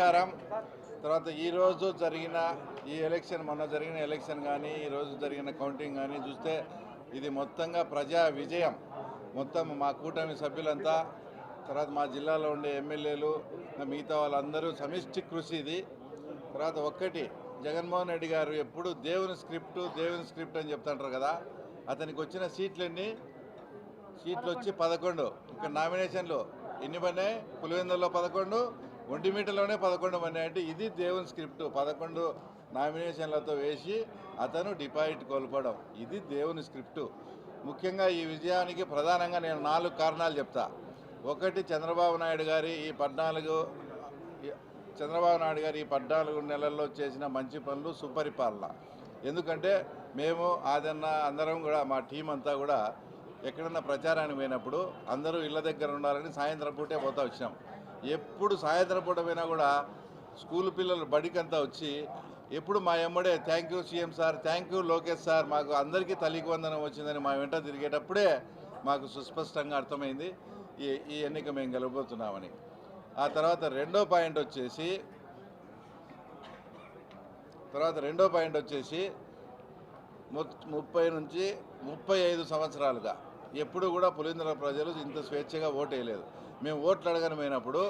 నమస్కారం. తర్వాత ఈరోజు జరిగిన ఈ ఎలక్షన్, మొన్న జరిగిన ఎలక్షన్ కానీ ఈరోజు జరిగిన కౌంటింగ్ కానీ చూస్తే ఇది మొత్తంగా ప్రజా విజయం. మొత్తం మా కూటమి సభ్యులంతా, తర్వాత మా జిల్లాలో ఉండే ఎమ్మెల్యేలు, మిగతా వాళ్ళందరూ సమిష్టి కృషి ఇది. తర్వాత ఒక్కటి, జగన్మోహన్ రెడ్డి గారు ఎప్పుడు దేవుని స్క్రిప్ట్ అని చెప్తుంటారు కదా, అతనికి వచ్చిన సీట్లు వచ్చి 11. ఇక్కడ నామినేషన్లు ఎన్ని పడినాయి? పులివెందుల్లో 11, ఒంటిమిట్టలోనే 11 పడినాయి. అంటే ఇది దేవుని స్క్రిప్ట్. 11 నామినేషన్లతో వేసి అతను డిపాజిట్ కోల్పోవడం, ఇది దేవుని స్క్రిప్టు. ముఖ్యంగా ఈ విజయానికి ప్రధానంగా నేను 4 కారణాలు చెప్తా. ఒకటి, చంద్రబాబు నాయుడు గారి ఈ 14 నెలల్లో చేసిన మంచి పనులు, సుపరిపాలన. ఎందుకంటే మేము అందరం కూడా, మా టీం అంతా కూడా ఎక్కడన్నా ప్రచారానికి పోయినప్పుడు అందరూ ఇళ్ళ దగ్గర ఉండాలని సాయంత్రం పూటే పోతా వచ్చినాం. ఎప్పుడు సాయంత్రం పూట పోయినా కూడా స్కూల్ పిల్లలు బడికంతా వచ్చి ఎప్పుడు మా ఎమ్మడే thank you CM sir, thank you Lokesh sir, మాకు అందరికీ తల్లికి వందనం వచ్చిందని మా వెంట తిరిగేటప్పుడే మాకు సుస్పష్టంగా అర్థమైంది ఈ ఎన్నిక మేము గెలవబోతున్నామని. ఆ తర్వాత రెండో పాయింట్ వచ్చేసి 30 నుంచి 35 సంవత్సరాలుగా ఎప్పుడు కూడా పులివెందుల ప్రజలు ఇంత స్వేచ్ఛగా ఓటు వేయలేదు. మేము ఓట్లు అడగనమైనప్పుడు,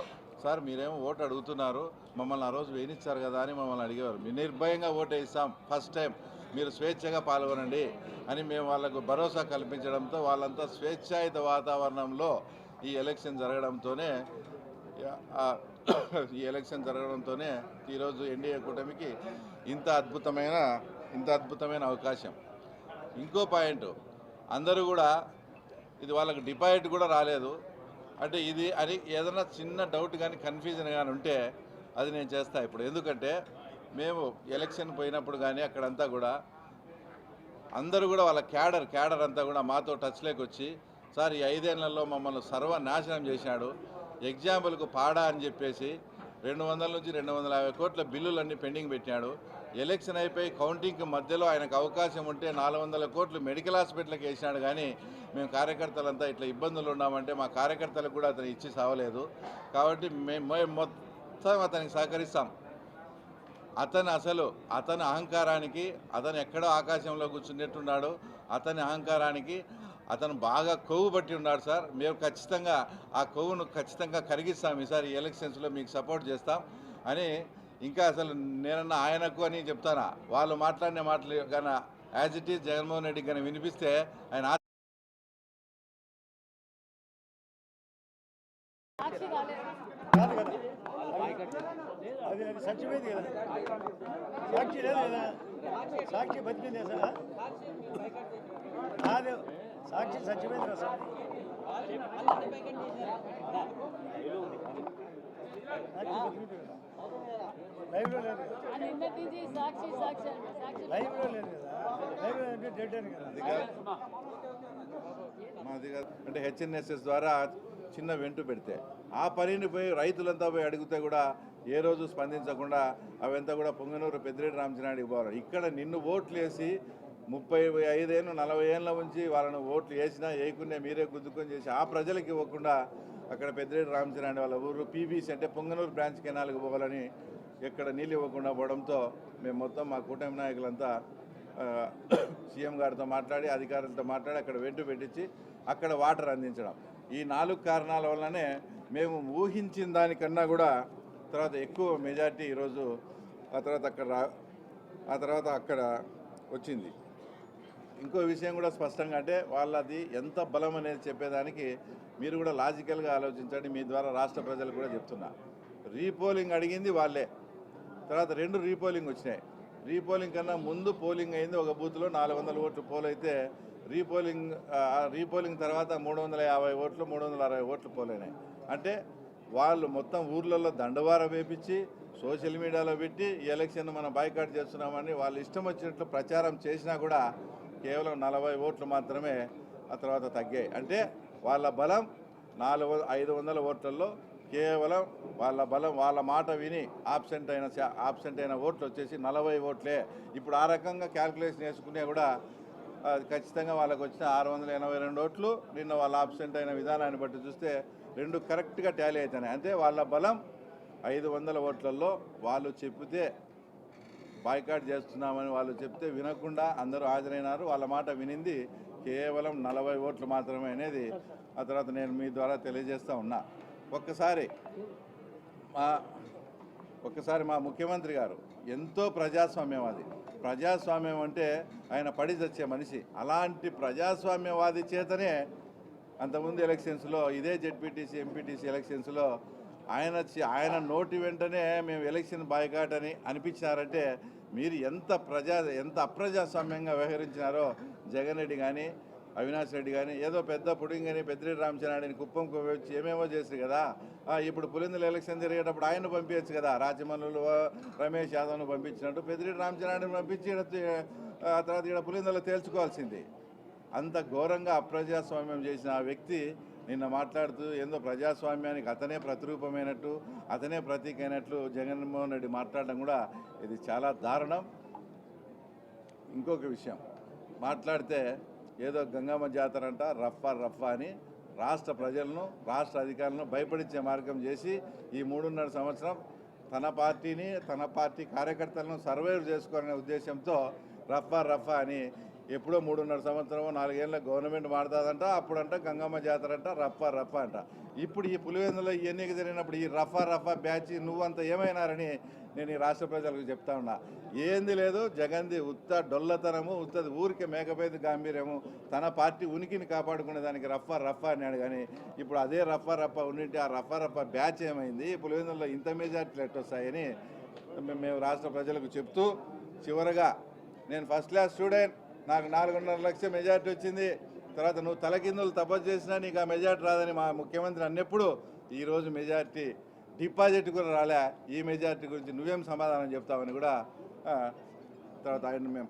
సార్ మీరేమో ఓటు అడుగుతున్నారు, మమ్మల్ని ఆ రోజు వేయించారు కదా అని మమ్మల్ని అడిగేవారు. మేము నిర్భయంగా ఓటు వేస్తాం, ఫస్ట్ టైం మీరు స్వేచ్ఛగా పాల్గొనండి అని మేము వాళ్ళకు భరోసా కల్పించడంతో వాళ్ళంతా స్వేచ్ఛాయుత వాతావరణంలో ఈ ఎలక్షన్ జరగడంతోనే ఈరోజు ఎన్డీఏ కూటమికి ఇంత అద్భుతమైన అవకాశం. ఇంకో పాయింట్, అందరూ కూడా ఇది వాళ్ళకి డిపాజిట్ కూడా రాలేదు అంటే ఇది అని ఏదైనా చిన్న డౌట్ కానీ కన్ఫ్యూజన్ కానీ ఉంటే అది నేను చేస్తా ఇప్పుడు. ఎందుకంటే మేము ఎలక్షన్ పోయినప్పుడు కానీ అక్కడంతా కూడా అందరూ కూడా వాళ్ళ క్యాడర్ అంతా కూడా మాతో టచ్లోకి వచ్చి, సార్ ఈ 5 ఏళ్లలో మమ్మల్ని సర్వనాశనం చేశాడు, ఎగ్జాంపుల్కు పాడా అని చెప్పేసి 200 నుంచి 250 కోట్ల బిల్లులన్నీ పెండింగ్ పెట్టాడు. ఎలక్షన్ అయిపోయి కౌంటింగ్కి మధ్యలో ఆయనకు అవకాశం ఉంటే 400 కోట్లు మెడికల్ హాస్పిటల్కి వేసినాడు. కానీ మేము కార్యకర్తలంతా ఇట్లా ఇబ్బందులు ఉన్నామంటే మా కార్యకర్తలకు కూడా అతను ఇచ్చి సావలేదు. కాబట్టి మేము మొత్తం అతనికి సహకరిస్తాం. అతని అహంకారానికి, అతను ఎక్కడో ఆకాశంలో కూర్చున్నట్టున్నాడు, అతని అహంకారానికి అతను బాగా కొవ్వు పట్టి ఉన్నాడు సార్. మేము ఖచ్చితంగా ఆ కొవ్వును కరిగిస్తాం ఈసారి ఈ ఎలక్షన్స్లో, మీకు సపోర్ట్ చేస్తాం అని. ఇంకా అసలు నేనన్నా ఆయనకు అని చెప్తానా, వాళ్ళు మాట్లాడిన మాటలు కానీ యాజ్ ఇట్ ఈజ్ జగన్మోహన్ రెడ్డికి కానీ వినిపిస్తే ఆయన సత్యమైంది కదా, సాక్షి లేదు కదా, సాక్షి బతికింది అసలు కాదు, సాక్షి సత్యమైంది అసలు. లైవ్లో లేదు, లైవ్లో లేదు కదా, లైవ్లో అంటే డెడ్ అని కదా. అంటే హెచ్ఎన్ఎస్ఎస్ ద్వారా చిన్న వెంటు పెడితే ఆ పనిని పోయి రైతులంతా పోయి అడిగితే కూడా ఏ రోజు స్పందించకుండా అవంతా కూడా పొంగనూరు పెద్దిరెడ్డి రామచంద్రారెడ్డికి పోవాలి. ఇక్కడ నిన్ను ఓట్లు వేసి 35 ఏళ్ళు 40 ఏళ్ళ నుంచి వాళ్ళను ఓట్లు వేసినా వేయకుండా మీరే గుద్దుకొని చేసి ఆ ప్రజలకు ఇవ్వకుండా అక్కడ పెద్దిరెడ్డి రామచంద్రారెడ్డి వాళ్ళ ఊరు పీబీసీ అంటే పొంగనూరు బ్రాంచ్ కెనాల్కి పోవాలని ఎక్కడ నీళ్ళు ఇవ్వకుండా పోవడంతో మేము మొత్తం మా కూటమి నాయకులంతా సీఎం గారితో మాట్లాడి, అధికారులతో మాట్లాడి అక్కడ వెంటు పెట్టించి అక్కడ వాటర్ అందించడం. ఈ 4 కారణాల వల్లనే మేము ఊహించిన దానికన్నా కూడా తర్వాత ఎక్కువ మెజార్టీ ఈరోజు ఆ తర్వాత అక్కడ వచ్చింది. ఇంకో విషయం కూడా స్పష్టంగా, అంటే వాళ్ళది ఎంత బలం అనేది చెప్పేదానికి మీరు కూడా లాజికల్గా ఆలోచించండి. మీ ద్వారా రాష్ట్ర ప్రజలు కూడా చెప్తున్నా, రీపోలింగ్ అడిగింది వాళ్ళే, తర్వాత 2 రీపోలింగ్ వచ్చినాయి. రీపోలింగ్ కన్నా ముందు పోలింగ్ అయింది, ఒక బూత్లో 400 ఓట్లు పోల్ అయితే రీపోలింగ్ తర్వాత 350 ఓట్లు 360 ఓట్లు పోలైనాయి. అంటే వాళ్ళు మొత్తం ఊర్లలో దండవార వేపించి సోషల్ మీడియాలో పెట్టి ఈ ఎలక్షన్ మనం బాయ్కాట్ చేస్తున్నామని వాళ్ళు ఇష్టం వచ్చినట్లు ప్రచారం చేసినా కూడా కేవలం 40 ఓట్లు మాత్రమే ఆ తర్వాత తగ్గాయి. అంటే వాళ్ళ బలం 500 ఓట్లలో కేవలం వాళ్ళ మాట విని ఆబ్సెంట్ అయిన ఓట్లు వచ్చేసి 40 ఓట్లే. ఇప్పుడు ఆ రకంగా క్యాల్కులేషన్ వేసుకునే కూడా ఖచ్చితంగా వాళ్ళకు వచ్చిన 682 ఓట్లు నిన్న వాళ్ళ ఆబ్సెంట్ అయిన విధానాన్ని బట్టి చూస్తే 2 కరెక్ట్గా టాలీ అవుతున్నాయి. అంటే వాళ్ళ బలం 500 ఓట్లలో వాళ్ళు చెప్తే బాయ్కాట్ చేస్తున్నామని వాళ్ళు చెప్తే వినకుండా అందరూ హాజరైనారు. వాళ్ళ మాట వినింది కేవలం 40 ఓట్లు మాత్రమే అనేది ఆ తర్వాత నేను మీ ద్వారా తెలియజేస్తూ ఉన్నా. ఒక్కసారి మా ముఖ్యమంత్రి గారు ఎంతో ప్రజాస్వామ్యవాది. ప్రజాస్వామ్యం అంటే ఆయన పడి చచ్చే మనిషి. అలాంటి ప్రజాస్వామ్యవాది చేతనే అంతకుముందు ఎలక్షన్స్లో ఇదే జెడ్పీటీసీ ఎంపీటీసీ ఎలక్షన్స్లో ఆయన నోటి వెంటనే మేము ఎలక్షన్ బాయ్కాట్ అని అనిపించారంటే మీరు ఎంత అప్రజాస్వామ్యంగా వ్యవహరించినారో. జగన్ రెడ్డి కానీ అవినాష్ రెడ్డి కానీ ఏదో పెద్ద పుడింగని పెద్దిరెడ్డి రామచంద్రారెడ్డిని కుప్పంకు వచ్చి ఏమేమో చేశారు కదా. ఇప్పుడు పులిందుల ఎలక్షన్ జరిగేటప్పుడు ఆయన్ను పంపించచ్చు కదా. రాజమల్లులు రమేష్ యాదవ్ను పంపించినట్టు పెద్దిరెడ్డి రామచంద్రారెడ్డిని పంపించి ఆ తర్వాత ఇక్కడ పులిందులో తేల్చుకోవాల్సింది. అంత ఘోరంగా అప్రజాస్వామ్యం చేసిన ఆ వ్యక్తి నిన్న మాట్లాడుతూ ఏందో ప్రజాస్వామ్యానికి అతనే ప్రతిరూపమైనట్టు అతనే ప్రతీక అయినట్లు జగన్మోహన్ రెడ్డి మాట్లాడడం కూడా ఇది చాలా దారుణం. ఇంకొక విషయం మాట్లాడితే ఏదో గంగమ్మ జాతర అంట రఫా అని రాష్ట్ర ప్రజలను రాష్ట్ర అధికారులను భయపడించే మార్గం చేసి ఈ 3.5 సంవత్సరం తన పార్టీని తన పార్టీ కార్యకర్తలను సర్వైవ్ చేసుకోవాలనే ఉద్దేశంతో రఫా అని ఎప్పుడో 3.5 సంవత్సరం 4 ఏళ్ళ గవర్నమెంట్ మారుతుందంట. అప్పుడంట గంగమ్మ జాతర అంట రఫా అంట. ఇప్పుడు ఈ పులివెందులో ఈ ఎన్నిక జరిగినప్పుడు ఈ రఫా బ్యాచ్ నువ్వంతా ఏమైనారని నేను ఈ రాష్ట్ర ప్రజలకు చెప్తా ఉన్నా. ఏంది లేదు, జగన్ది ఉత్త డొల్లతనము, ఉత్తది ఊరికే మేకపోయేది గాంభీర్యము. తన పార్టీ ఉనికిని కాపాడుకునే దానికి రఫా అన్నాడు. కానీ ఇప్పుడు అదే రఫా ఉండింటే ఆ రఫా బ్యాచ్ ఏమైంది, పులివెందులో ఇంత మెజార్టీలు ఎట్టొస్తాయని మేము రాష్ట్ర ప్రజలకు చెప్తూ, చివరగా నేను ఫస్ట్ క్లాస్ స్టూడెంట్, నాకు 4.5 లక్షల మెజార్టీ వచ్చింది. తర్వాత నువ్వు తలకిందులు తపస్సు చేసినా నీకు ఆ మెజార్టీ రాదని మా ముఖ్యమంత్రి అన్నప్పుడు ఈరోజు మెజార్టీ డిపాజిట్ కూడా రాలే. ఈ మెజార్టీ గురించి నువ్వేం సమాధానం చెప్తావని కూడా తర్వాత ఆయన మేము